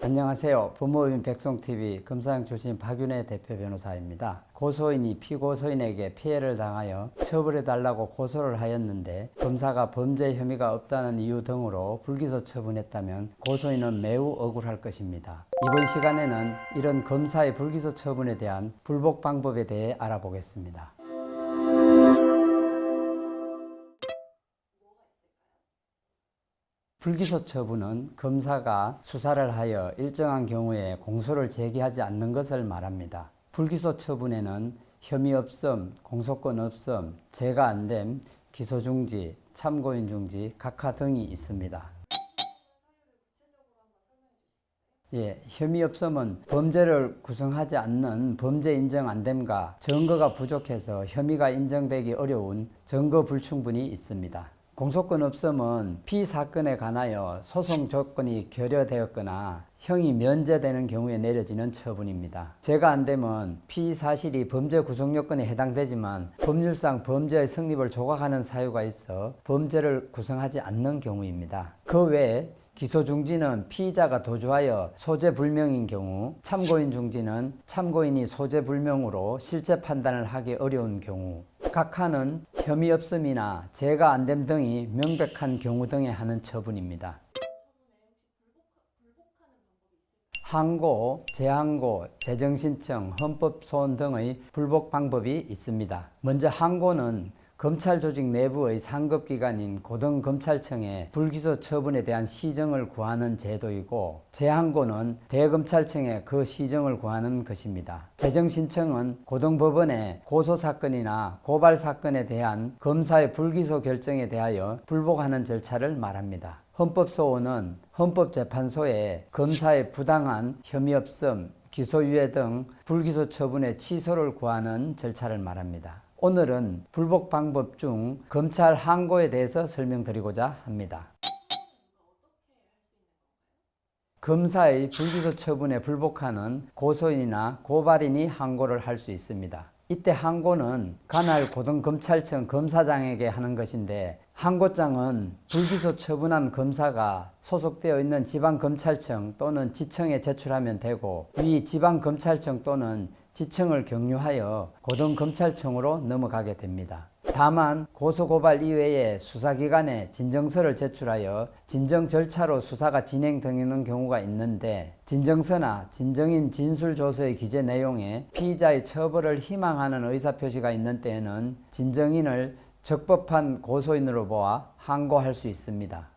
안녕하세요. 법무법인 백송TV 검사장 출신 박윤혜 대표 변호사입니다. 고소인이 피고소인에게 피해를 당하여 처벌해달라고 고소를 하였는데 검사가 범죄 혐의가 없다는 이유 등으로 불기소 처분했다면 고소인은 매우 억울할 것입니다. 이번 시간에는 이런 검사의 불기소 처분에 대한 불복 방법에 대해 알아보겠습니다. 불기소 처분은 검사가 수사를 하여 일정한 경우에 공소를 제기하지 않는 것을 말합니다. 불기소 처분에는 혐의 없음, 공소권 없음, 제가 안됨, 기소 중지, 참고인 중지, 각하 등이 있습니다. 혐의 없음은 범죄를 구성하지 않는 범죄 인정 안됨과 증거가 부족해서 혐의가 인정되기 어려운 증거 불충분이 있습니다. 공소권 없음은 피사건에 관하여 소송 조건이 결여되었거나 형이 면제되는 경우에 내려지는 처분입니다. 제가 안되면 피사실이 범죄 구성 요건에 해당되지만 법률상 범죄의 성립을 조각하는 사유가 있어 범죄를 구성하지 않는 경우입니다. 그 외에 기소 중지는 피의자가 도주하여 소재불명인 경우, 참고인 중지는 참고인이 소재불명으로 실체 판단을 하기 어려운 경우, 각하는 혐의 없음이나 제가 안됨 등이 명백한 경우 등에 하는 처분입니다. 항고, 재항고, 재정신청, 헌법소원 등의 불복 방법이 있습니다. 먼저 항고는 검찰 조직 내부의 상급기관인 고등검찰청에 불기소 처분에 대한 시정을 구하는 제도이고, 재항고는 대검찰청에 그 시정을 구하는 것입니다. 재정신청은 고등법원에 고소사건이나 고발사건에 대한 검사의 불기소 결정에 대하여 불복하는 절차를 말합니다. 헌법소원은 헌법재판소에 검사의 부당한 혐의 없음, 기소유예 등 불기소 처분의 취소를 구하는 절차를 말합니다. 오늘은 불복 방법 중 검찰 항고에 대해서 설명드리고자 합니다. 검사의 불기소 처분에 불복하는 고소인이나 고발인이 항고를 할 수 있습니다. 이때 항고는 관할 고등검찰청 검사장에게 하는 것인데, 항고장은 불기소 처분한 검사가 소속되어 있는 지방검찰청 또는 지청에 제출하면 되고, 위 지방검찰청 또는 지청을 경유하여 고등검찰청으로 넘어가게 됩니다. 다만 고소고발 이외에 수사기관에 진정서를 제출하여 진정 절차로 수사가 진행되는 경우가 있는데, 진정서나 진정인 진술조서의 기재 내용에 피의자의 처벌을 희망하는 의사표시가 있는 때에는 진정인을 적법한 고소인으로 보아 항고할 수 있습니다.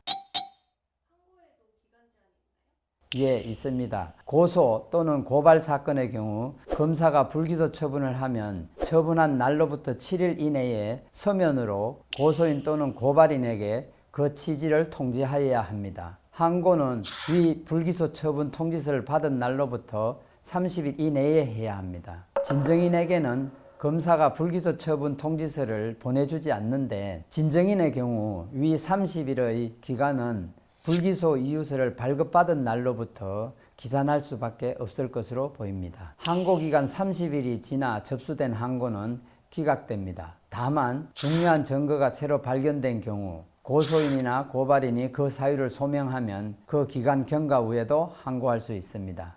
있습니다. 고소 또는 고발 사건의 경우 검사가 불기소 처분을 하면 처분한 날로부터 7일 이내에 서면으로 고소인 또는 고발인에게 그 취지를 통지하여야 합니다. 항고는 위 불기소 처분 통지서를 받은 날로부터 30일 이내에 해야 합니다. 진정인에게는 검사가 불기소 처분 통지서를 보내주지 않는데, 진정인의 경우 위 30일의 기간은 불기소 이유서를 발급받은 날로부터 기산할 수밖에 없을 것으로 보입니다. 항고기간 30일이 지나 접수된 항고는 기각됩니다. 다만 중요한 증거가 새로 발견된 경우 고소인이나 고발인이 그 사유를 소명하면 그 기간 경과 후에도 항고할 수 있습니다.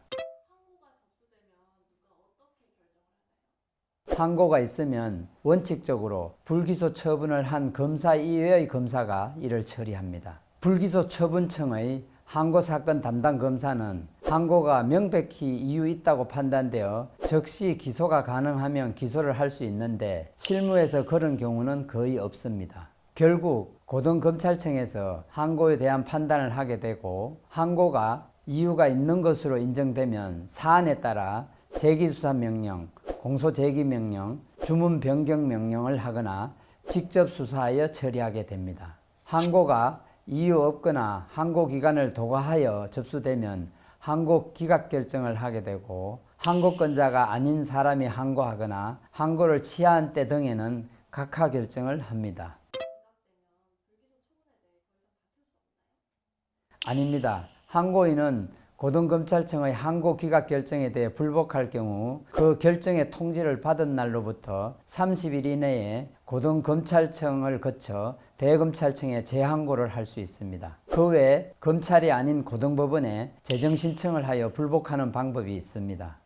항고가 있으면 원칙적으로 불기소 처분을 한 검사 이외의 검사가 이를 처리합니다. 불기소 처분청의 항고사건 담당 검사는 항고가 명백히 이유 있다고 판단되어 즉시 기소가 가능하면 기소를 할 수 있는데, 실무에서 그런 경우는 거의 없습니다. 결국 고등검찰청에서 항고에 대한 판단을 하게 되고, 항고가 이유가 있는 것으로 인정되면 사안에 따라 재기수사명령, 공소제기명령, 주문변경명령을 하거나 직접 수사하여 처리하게 됩니다. 항고가 이유 없거나 항고 기간을 도과하여 접수되면 항고 기각 결정을 하게 되고, 항고권자가 아닌 사람이 항고하거나 항고를 취하한 때 등에는 각하 결정을 합니다. 아닙니다. 항고인은 고등검찰청의 항고 기각 결정에 대해 불복할 경우 그 결정의 통지를 받은 날로부터 30일 이내에 고등검찰청을 거쳐 대검찰청에 재항고를 할 수 있습니다. 그 외에 검찰이 아닌 고등법원에 재정신청을 하여 불복하는 방법이 있습니다.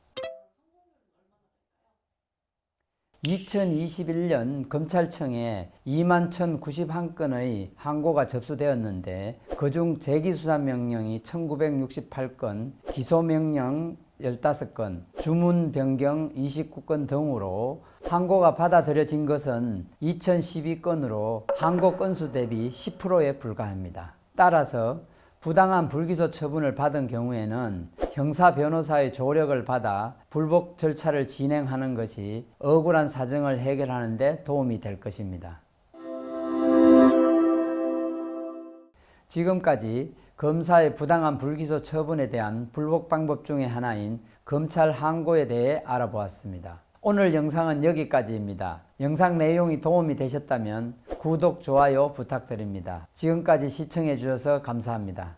2021년 검찰청에 21,091건의 항고가 접수되었는데 그중 재기수사명령이 1,968건, 기소명령 15건, 주문 변경 29건 등으로 항고가 받아들여진 것은 2,012건으로 항고 건수 대비 10%에 불과합니다. 따라서 부당한 불기소 처분을 받은 경우에는 형사 변호사의 조력을 받아 불복 절차를 진행하는 것이 억울한 사정을 해결하는 데 도움이 될 것입니다. 지금까지 검사의 부당한 불기소 처분에 대한 불복 방법 중에 하나인 검찰 항고에 대해 알아보았습니다. 오늘 영상은 여기까지입니다. 영상 내용이 도움이 되셨다면 구독, 좋아요 부탁드립니다. 지금까지 시청해 주셔서 감사합니다.